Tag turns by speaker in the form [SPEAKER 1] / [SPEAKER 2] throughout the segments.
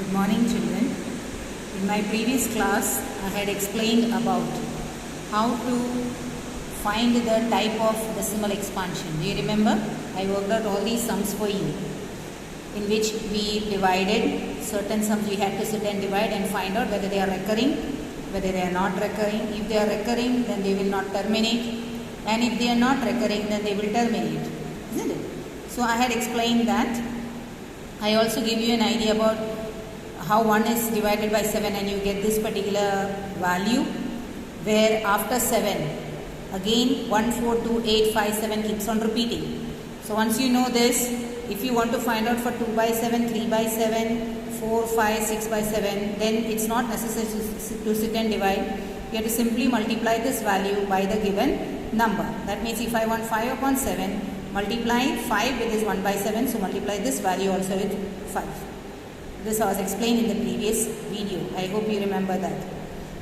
[SPEAKER 1] Good morning, children. In my previous class, I had explained about how to find the type of decimal expansion. Do you remember? I worked out all these sums for you, in which we divided certain sums. We had to sit and divide and find out whether they are recurring, whether they are not recurring. If they are recurring, then they will not terminate, and if they are not recurring, then they will terminate. Isn't it? So I had explained that. I also give you an idea about how 1 is divided by 7 and you get this particular value, where after 7 again 1, 4, 2, 8, 5, 7 keeps on repeating. So once you know this, if you want to find out for 2 by 7, 3 by 7, 4, 5, 6 by 7, then it's not necessary to sit and divide. You have to simply multiply this value by the given number. That means if I want 5 upon 7, multiply 5 with this 1 by 7, so multiply this value also with 5. This was explained in the previous video. I hope you remember that.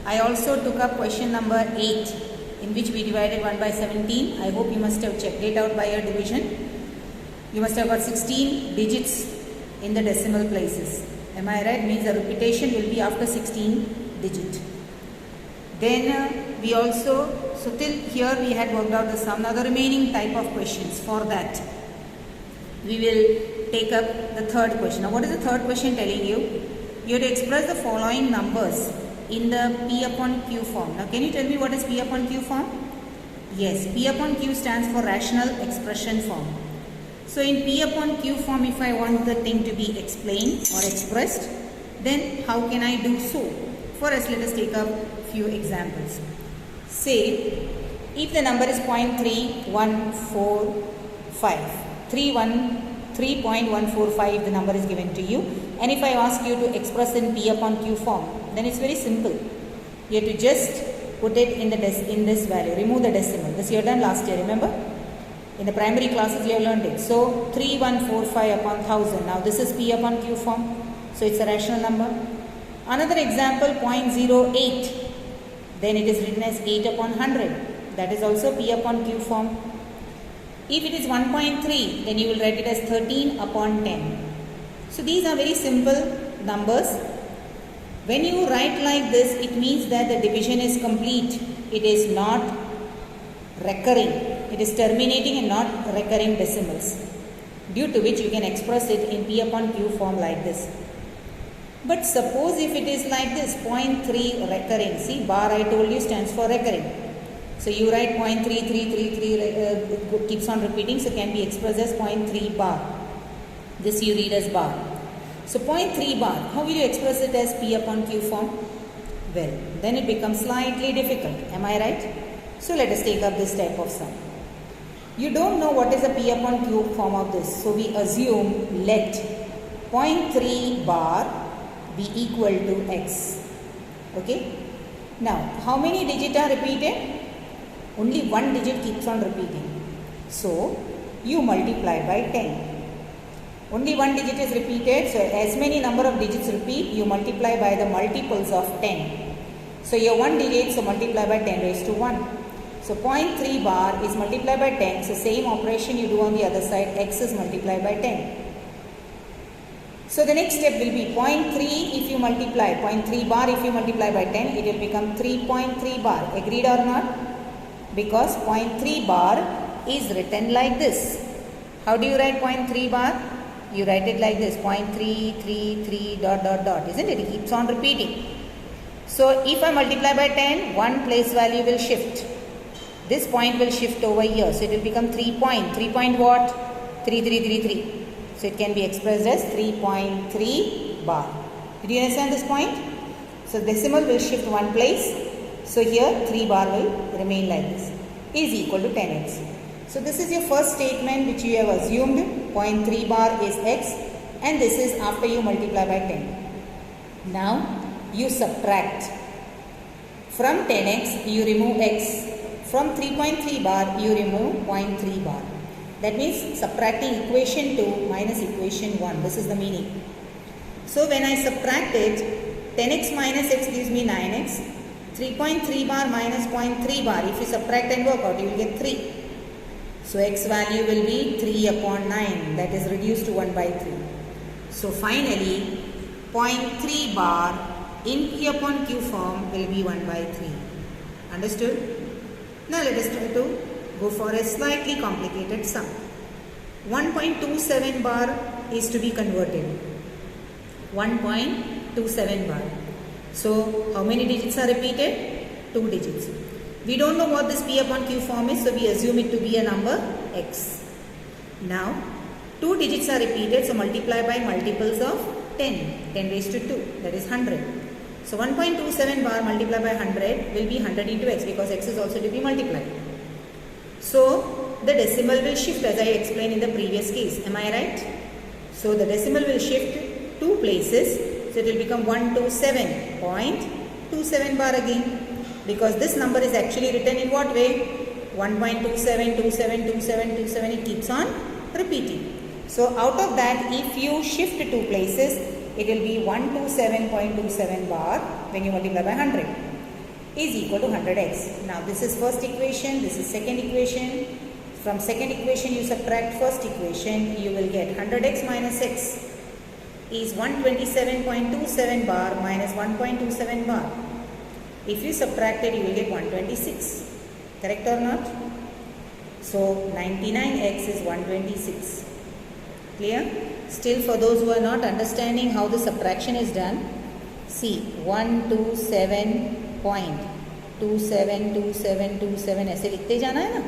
[SPEAKER 1] I also took up question number 8, in which we divided 1 by 17. I hope you must have checked it out by your division. You must have got 16 digits in the decimal places. Am I right? Means the repetition will be after 16 digit. Then we also, so till here we had worked out the sum. Now the remaining type of questions, for that we will take up the third question. Now what is the third question telling you? You have to express the following numbers in the P upon Q form. Now can you tell me what is P upon Q form? Yes, P upon Q stands for rational expression form. So in P upon Q form, if I want the thing to be explained or expressed, then how can I do so? First, let us take up few examples. Say, if the number is 0.3145, 3.145 the number is given to you, and if I ask you to express in P upon Q form, then it's very simple. You have to just put it in this value, remove the decimal. This you have done last year, remember? In the primary classes you have learned it. So 3145 upon 1000. Now this is P upon Q form, so it's a rational number. Another example, 0.08. Then it is written as 8 upon 100. That is also P upon Q form. If it is 1.3, then you will write it as 13 upon 10. So these are very simple numbers. When you write like this, it means that the division is complete. It is not recurring. It is terminating and not recurring decimals, due to which you can express it in P upon Q form like this. But suppose if it is like this, 0.3 recurring. See, bar I told you stands for recurring. So you write 0.3333 keeps on repeating, so can be expressed as 0.3 bar. This you read as bar. So 0.3 bar, how will you express it as P upon Q form? Well, then it becomes slightly difficult. Am I right? So let us take up this type of sum. You don't know what is the P upon Q form of this. So we assume let 0.3 bar be equal to x. Okay. Now, how many digits are repeated? Only one digit keeps on repeating. So, you multiply by 10. Only one digit is repeated. So, as many number of digits repeat, you multiply by the multiples of 10. So, your one digit, so multiply by 10 raised to 1. So, 0.3 bar is multiplied by 10. So, same operation you do on the other side, x is multiplied by 10. So the next step will be 0.3 if you multiply, 0.3 bar if you multiply by 10, it will become 3.3 bar. Agreed or not? Because 0.3 bar is written like this. How do you write 0.3 bar? You write it like this, 0.333 ... Isn't it? It keeps on repeating. So if I multiply by 10, one place value will shift. This point will shift over here. So it will become 3 point. 3 point what? 3333. So it can be expressed as 3.3 bar. Did you understand this point? So decimal will shift one place. So here 3 bar will remain like this. Is equal to 10x. So this is your first statement which you have assumed. 0.3 bar is x, and this is after you multiply by 10. Now you subtract. From 10x you remove x. From 3.3 bar you remove 0.3 bar. That means subtracting equation 2 minus equation 1. This is the meaning. So when I subtract it, 10x minus x gives me 9x. 3.3 bar minus 0.3 bar. If you subtract and work out, you will get 3. So x value will be 3 upon 9. That is reduced to 1 by 3. So finally, 0.3 bar in P upon Q form will be 1 by 3. Understood? Now let us try to go for a slightly complicated sum. 1.27 bar is to be converted. 1.27 bar. So how many digits are repeated? 2 digits. We don't know what this P upon Q form is, so we assume it to be a number x. Now 2 digits are repeated, so multiply by multiples of 10. 10 raised to 2, that is 100. So 1.27 bar multiplied by 100 will be 100 into x, because x is also to be multiplied. So the decimal will shift as I explained in the previous case. Am I right? So the decimal will shift 2 places. So it will become 127.27 bar again. Because this number is actually written in what way? 1.27, 27, 27, 27. It keeps on repeating. So out of that, if you shift 2 places, it will be 127.27 bar when you multiply by 100 is equal to 100x. Now this is first equation, this is second equation. From second equation you subtract first equation, you will get 100x minus x is 127.27 bar minus 1.27 bar. If you subtract it, you will get 126. Correct or not? So 99x is 126. Clear? Still, for those who are not understanding how the subtraction is done, see 127.272727 ऐसे लिखते जाना है ना,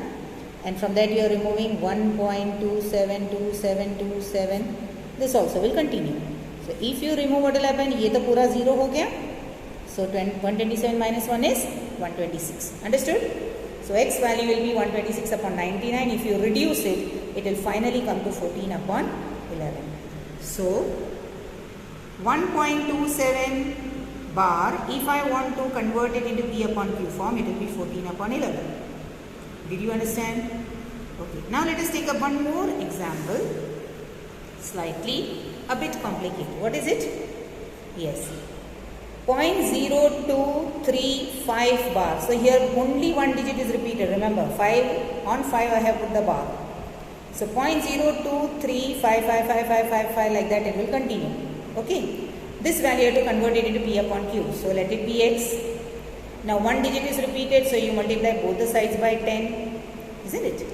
[SPEAKER 1] and from that you are removing 1.272727. This also will continue. So if you remove, what will happen? ये तो पूरा 0 हो गया. So 127 minus 1 is 126. Understood? So x value will be 126 upon 99. If you reduce it, it will finally come to 14 upon 11. So 1.27 bar, if I want to convert it into P upon Q form, it will be 14 upon 11. Did you understand? Okay. Now let us take up one more example. Slightly a bit complicated. What is it? Yes. 0.0235 bar. So here only one digit is repeated. Remember, 5 on 5 I have put the bar. So 0.023555555 like that it will continue. Okay. This value you have to convert it into P upon Q. So let it be x. Now one digit is repeated, so you multiply both the sides by 10. Isn't it?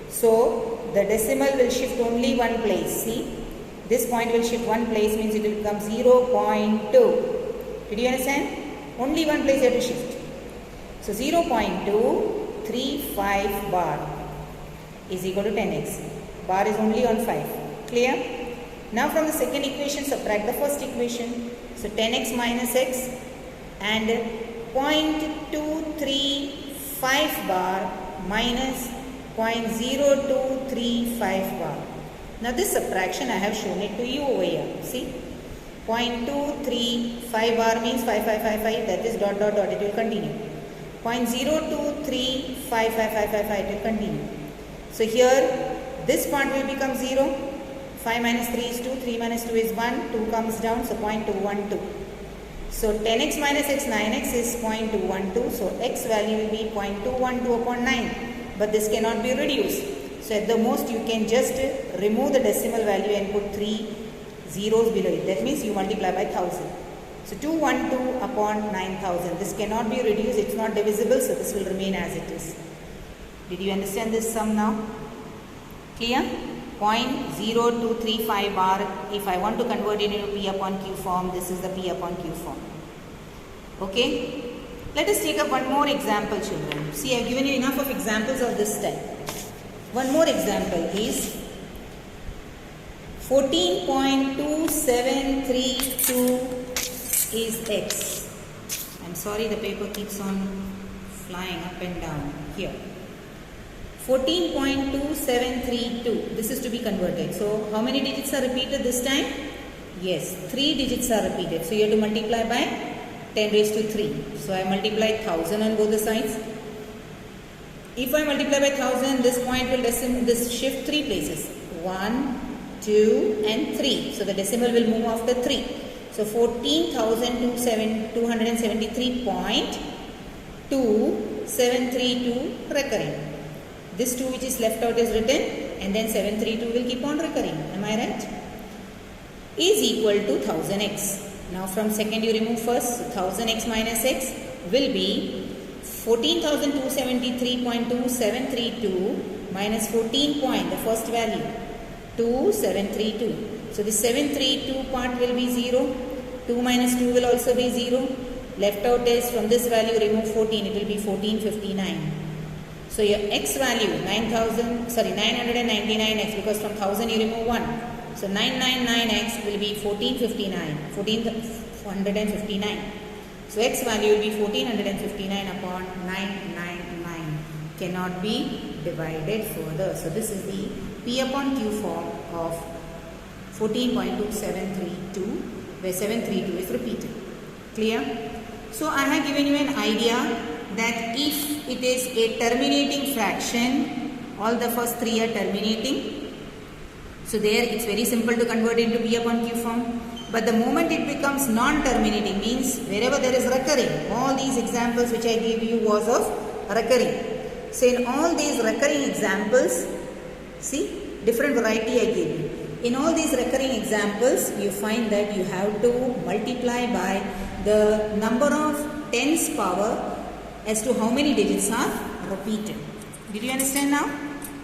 [SPEAKER 1] So the decimal will shift only one place. See, this point will shift one place, means it will become 0.2. Did you understand? Only one place you have to shift. So 0.235 bar is equal to 10x. Bar is only on 5. Clear? Now from the second equation, subtract the first equation. So 10x minus x and 0.235 bar minus 0.0235 bar. Now this subtraction I have shown it to you over here. See? 0.235 bar means 5555, that is dot dot dot, it will continue. 0.0235555, it will continue. So here this part will become 0. 5 minus 3 is 2, 3 minus 2 is 1, 2 comes down, so 0.212. So 10x minus x, 9x is 0.212, so x value will be 0.212 upon 9, but this cannot be reduced. So at the most you can just remove the decimal value and put 3 zeros below it. That means you multiply by 1000. So 212 upon 9000. This cannot be reduced. It's not divisible. So this will remain as it is. Did you understand this sum now? Clear? 0.0235 bar. If I want to convert it into P upon Q form, this is the P upon Q form. Okay? Let us take up one more example, children. See, I have given you enough of examples of this type. One more example is 14.2732 is x. I'm sorry, the paper keeps on flying up and down here. 14.2732. This is to be converted. So how many digits are repeated this time? Yes, 3 digits are repeated. So you have to multiply by 10 raised to 3. So I multiply 1000 on both the sides. If I multiply by 1000, this point will shift 3 places. 1, 2 and 3. So the decimal will move after 3. So 14,273.2732 recurring. This 2 which is left out is written, and then 732 will keep on recurring. Am I right? Is equal to 1000x. Now from second you remove first. So 1000x minus x will be 14,273.2732 minus 14 point, the first value, 2732. So the 732 part will be 0. 2 minus 2 will also be 0. Left out is from this value remove 14, it will be 1459. So your x value 999x, because from 1000 you remove 1. So 999x will be 1459. So x value will be 1459 upon 999. Cannot be divided further. So this is the P upon Q form of 14.2732, where 732 is repeated. Clear? So I have given you an idea that if it is a terminating fraction, all the first three are terminating. So there it's very simple to convert into P upon Q form. But the moment it becomes non-terminating, means wherever there is recurring, all these examples which I gave you was of recurring. So in all these recurring examples, see, different variety I gave you. In all these recurring examples, you find that you have to multiply by the number of tens power as to how many digits are repeated. Did you understand now?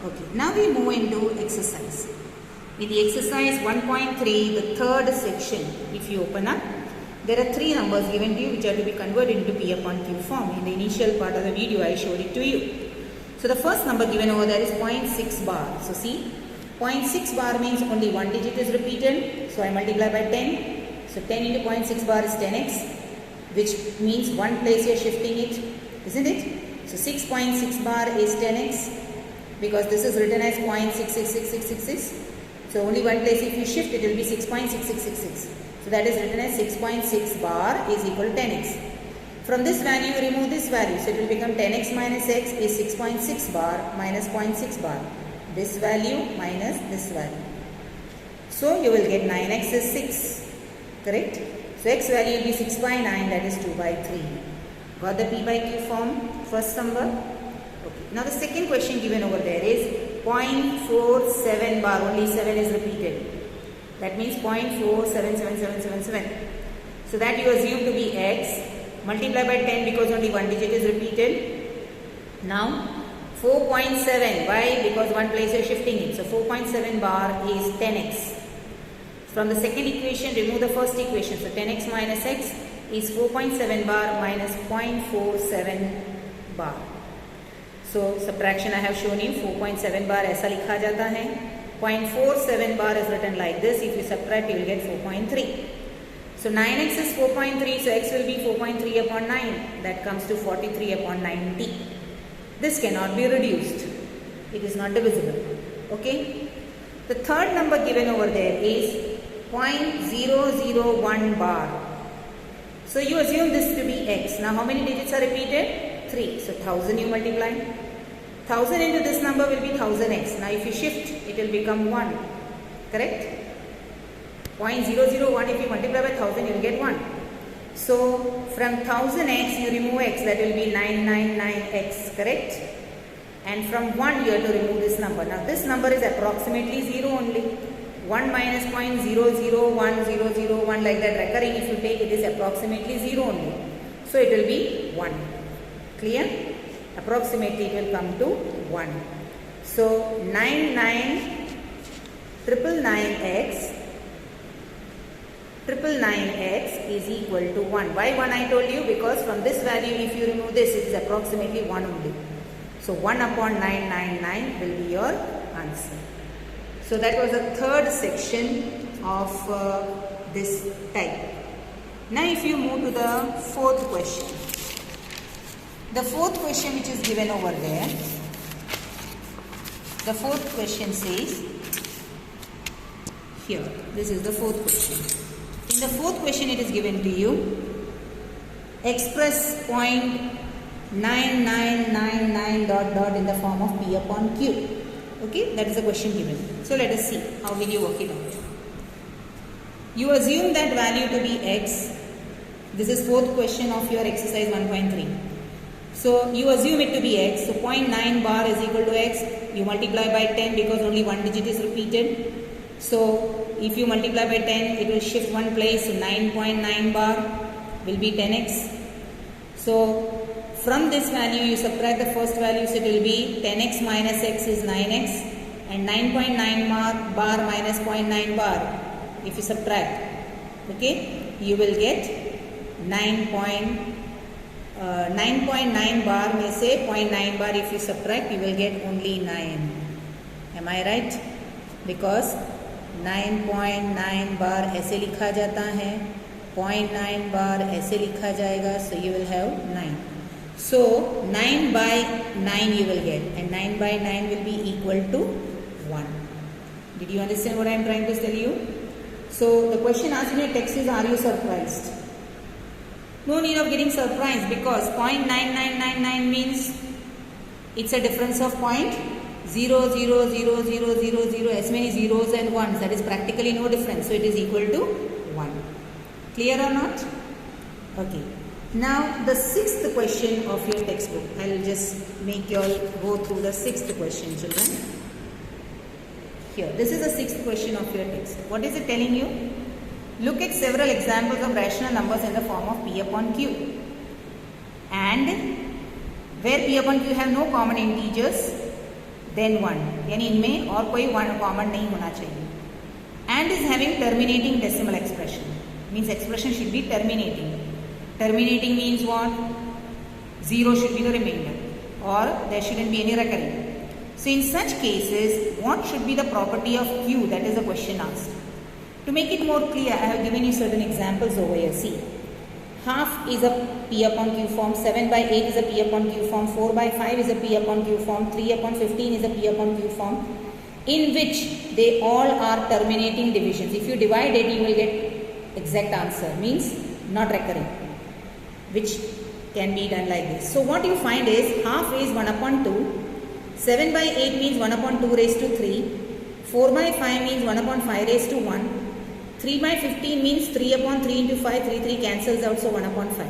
[SPEAKER 1] Okay. Now we move into exercise. In the exercise 1.3, the third section, if you open up, there are three numbers given to you which are to be converted into P upon Q form. In the initial part of the video, I showed it to you. So the first number given over there is 0.6 bar. So see, 0.6 bar means only one digit is repeated. So I multiply by 10. So 10 into 0.6 bar is 10x, which means one place you are shifting it, isn't it? So 6.6 bar is 10x, because this is written as 0.666666. So only one place if you shift it will be 6.6666. So that is written as 6.6 bar is equal to 10x. From this value you remove this value. So it will become 10x minus x is 6.6 bar minus 0.6 bar. This value minus this value. So you will get 9x is 6. Correct? So x value will be 6 by 9, that is 2 by 3. Got the P by Q form, first number? Okay. Now the second question given over there is 0.47 bar, only 7 is repeated. That means 0.477777. So that you assume to be x. Multiply by 10 because only one digit is repeated. Now 4.7, why? Because one place you are shifting it. So 4.7 bar is 10x. From the second equation, remove the first equation. So 10x minus x is 4.7 bar minus 0.47 bar. So subtraction I have shown you. 4.7 bar ऐसा लिखा जाता है. 0.47 bar is written like this. If you subtract, you will get 4.3. So 9x is 4.3. So x will be 4.3 upon 9. That comes to 43 upon 90. This cannot be reduced. It is not divisible. Okay. The third number given over there is 0.001 bar. So you assume this to be x. Now how many digits are repeated? 3. So 1000 you multiply. 1000 into this number will be 1000x. Now if you shift, it will become 1. Correct? 0.001 if you multiply by 1000, you will get 1. So from 1000x you remove x, that will be 999x. Correct? And from 1 you have to remove this number. Now this number is approximately 0 only. 1 minus 0.001001 like that recurring, if you take, it is approximately 0 only. So it will be 1. Clear? Approximately it will come to 1. So 999x is equal to 1. Why 1 I told you? Because from this value if you remove this, it is approximately 1 only. So 1 upon 999 will be your answer. So that was the third section of this type. Now if you move to the fourth question. The fourth question which is given over there. The fourth question says, here, this is the fourth question. In the fourth question it is given to you, express 0.9999 dot dot in the form of P upon Q. Okay, that is the question given. So let us see how will you work it out. You assume that value to be x. This is fourth question of your exercise 1.3. So you assume it to be x. So 0.9 bar is equal to x. You multiply by 10 because only one digit is repeated. So if you multiply by 10, it will shift one place, so 9.9 bar will be 10x. So from this value you subtract the first value, so it will be 10x minus x is 9x, and 9.9 bar minus 0.9 bar, if you subtract, okay, you will get 9.9 bar may say 0.9 bar, if you subtract you will get only 9. Am I right? Because 9.9 बार ऐसे लिखा जाता है, 0.9 बार ऐसे लिखा जाएगा, so you will have 9. So 9 by 9 you will get, and 9 by 9 will be equal to 1. Did you understand what I am trying to tell you? So the question asked in your text is, are you surprised? No need of getting surprised, because 0.9999 means it's a difference of 0.0000000, as many zeros and ones, that is practically no difference, so it is equal to 1. Clear or not? Okay. Now the sixth question of your textbook. I will just make you all go through the sixth question, children. Here, this is the sixth question of your text. What is it telling you? Look at several examples of rational numbers in the form of P upon Q. And where P upon Q have no common integers, then 1. यानी इनमें और कोई 1 common नहीं होना चाहिए. And is having terminating decimal expression. Means expression should be terminating. Terminating means what? 0 should be the remainder, or there shouldn't be any recurring. So in such cases, what should be the property of Q? That is the question asked. To make it more clear, I have given you certain examples over here. See, half is a P upon Q form, 7 by 8 is a P upon Q form, 4 by 5 is a P upon Q form, 3 upon 15 is a P upon Q form, in which they all are terminating divisions. If you divide it, you will get exact answer, means not recurring, which can be done like this. So what you find is, half is 1 upon 2, 7 by 8 means 1 upon 2 raised to 3, 4 by 5 means 1 upon 5 raised to 1, 3 by 15 means 3 upon 3 into 5, 3 cancels out, so 1 upon 5.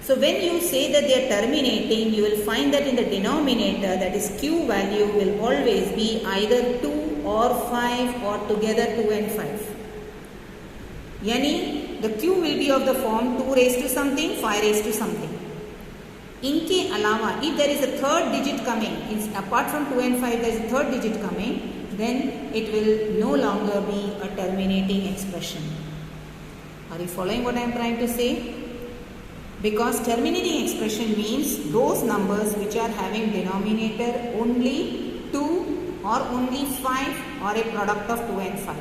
[SPEAKER 1] So when you say that they are terminating, you will find that in the denominator, that is Q value, will always be either 2 or 5 or together 2 and 5. Yani the Q will be of the form 2 raised to something, 5 raised to something. Inke alawa, if there is a third digit coming, apart from 2 and 5 there is a third digit coming, then it will no longer be a terminating expression. Are you following what I am trying to say? Because terminating expression means those numbers which are having denominator only 2 or only 5 or a product of 2 and 5.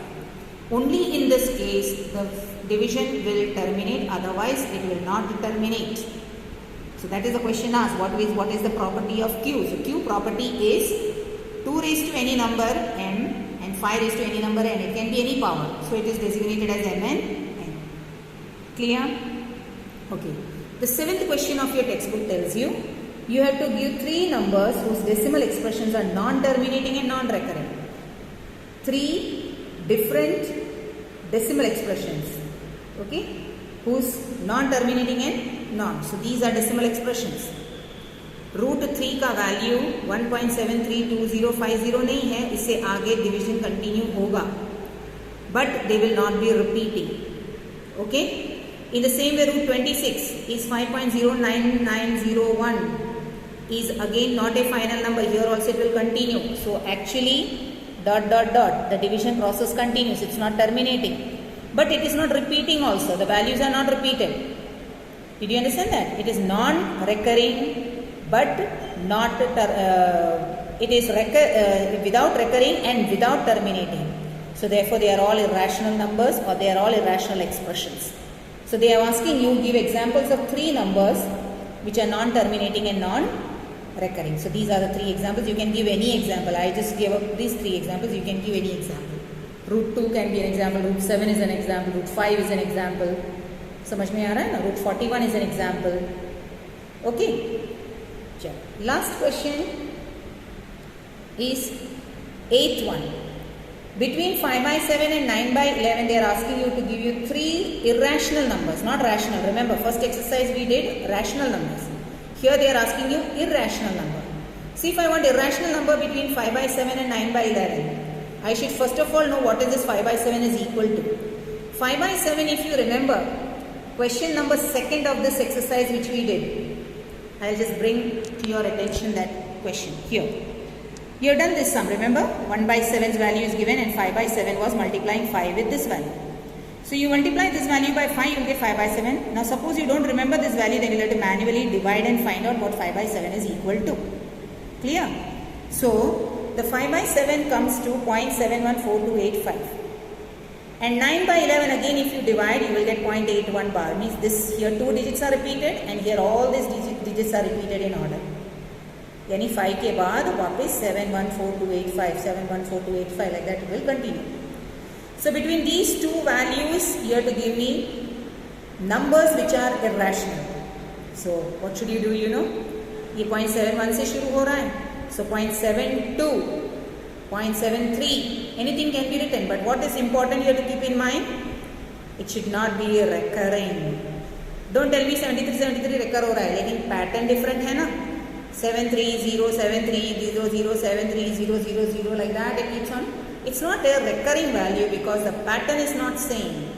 [SPEAKER 1] Only in this case the division will terminate, otherwise it will not terminate. So that is the question asked, what is the property of Q? So Q property is 2 raised to any number m and 5 raised to any number n. It can be any power. So it is designated as m and n. Clear? Okay. The seventh question of your textbook tells you, you have to give 3 numbers whose decimal expressions are non-terminating and non-recurring. 3 different decimal expressions, okay, whose non-terminating and non. So these are decimal expressions. Root 3 का value 1.732050 नहीं है, इससे आगे division continue होगा, but they will not be repeating. Okay, in the same way root 26 is 5.09901 is again not a final number. Here also it will continue. So actually dot the division process continues. It's not terminating, but it is not repeating also. The values are not repeated. Did you understand that? It is non-recurring, but not it is without recurring and without terminating. So therefore they are all irrational numbers, or they are all irrational expressions. So they are asking you, give examples of 3 numbers which are non-terminating and non-recurring. So these are the 3 examples. You can give any example. I just gave up these 3 examples. You can give any example. Root 2 can be an example. Root 7 is an example. Root 5 is an example. समझ में आ रहा है ना? Root 41 is an example. Okay. Last question is 8th one. Between 5 by 7 and 9 by 11, they are asking you to give you 3 irrational numbers, not rational. Remember, first exercise we did rational numbers. Here they are asking you irrational number. See, if I want irrational number between 5 by 7 and 9 by 11, I should first of all know what is this 5 by 7 is equal to. 5 by 7, if you remember, question number 2 of this exercise which we did. I'll just bring to your attention that question here. You have done this sum, remember? 1 by 7's value is given and 5 by 7 was multiplying 5 with this value. So you multiply this value by 5, you will get 5 by 7. Now suppose you don't remember this value, then you will have to manually divide and find out what 5 by 7 is equal to. Clear? So the 5 by 7 comes to 0.714285. And 9 by 11, again if you divide, you will get 0.81 bar. Means this here 2 digits are repeated and here all these digits are repeated in order. यानी 5 के बाद वापस 714285, 714285 like that it will continue. So between these two values, you have to give me numbers which are irrational. So what should you do? You know, ये 0.71 से शुरू हो रहा है. So 0.72, 0.73, anything can be written. But what is important you have to keep in mind? It should not be recurring. Don't tell me 73 recur हो रहा है, लेकिन pattern different है ना? 730, 730, 730, like that it keeps on. It's not a recurring value because the pattern is not same.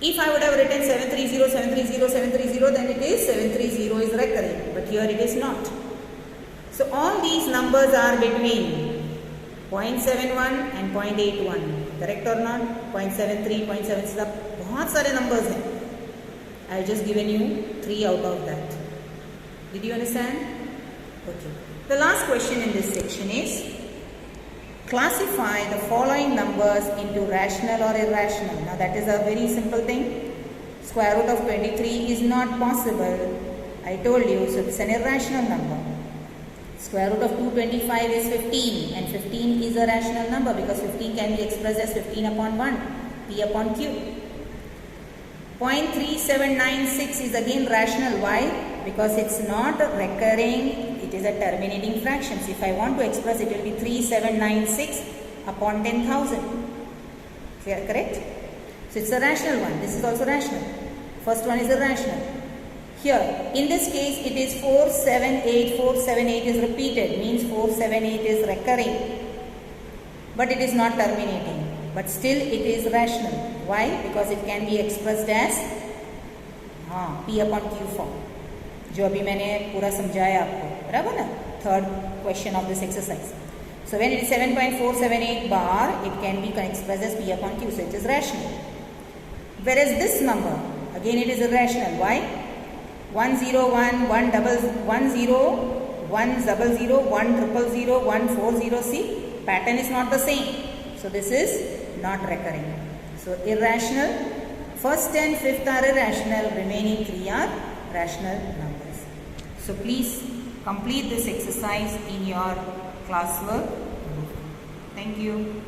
[SPEAKER 1] If I would have written 730, 730, 730, then it is 730 is recurring. But here it is not. So all these numbers are between 0.71 and 0.81. Correct or not? 0.73, 0.76. बहुत सारे numbers हैं. I have just given you 3 out of that. Did you understand? Okay. The last question in this section is, classify the following numbers into rational or irrational. Now that is a very simple thing. Square root of 23 is not possible. I told you, so it's an irrational number. Square root of 225 is 15 and 15 is a rational number because 15 can be expressed as 15 upon 1, P upon Q. 0.3796 is again rational. Why? Because it's not recurring, it is a terminating fraction. So if I want to express it, will be 3796 upon 10,000. Correct? So it's a rational one. This is also rational. First one is irrational. Here, in this case, it is 478. 478 is repeated, means 478 is recurring. But it is not terminating. But still it is rational. Why? Because it can be expressed as P upon Q form. जो अभी मैंने पूरा समझाया आपको, बराबर ना? Third question of this exercise. So when it is 7.478 bar, it can be expressed as P upon Q. So it is rational. Whereas this number, again it is irrational. Why? 101, 100, 100, 100, 140. See, pattern is not the same. So this is not recurring. So irrational. First and fifth are irrational. Remaining 3 are rational numbers. So please complete this exercise in your classwork. Thank you.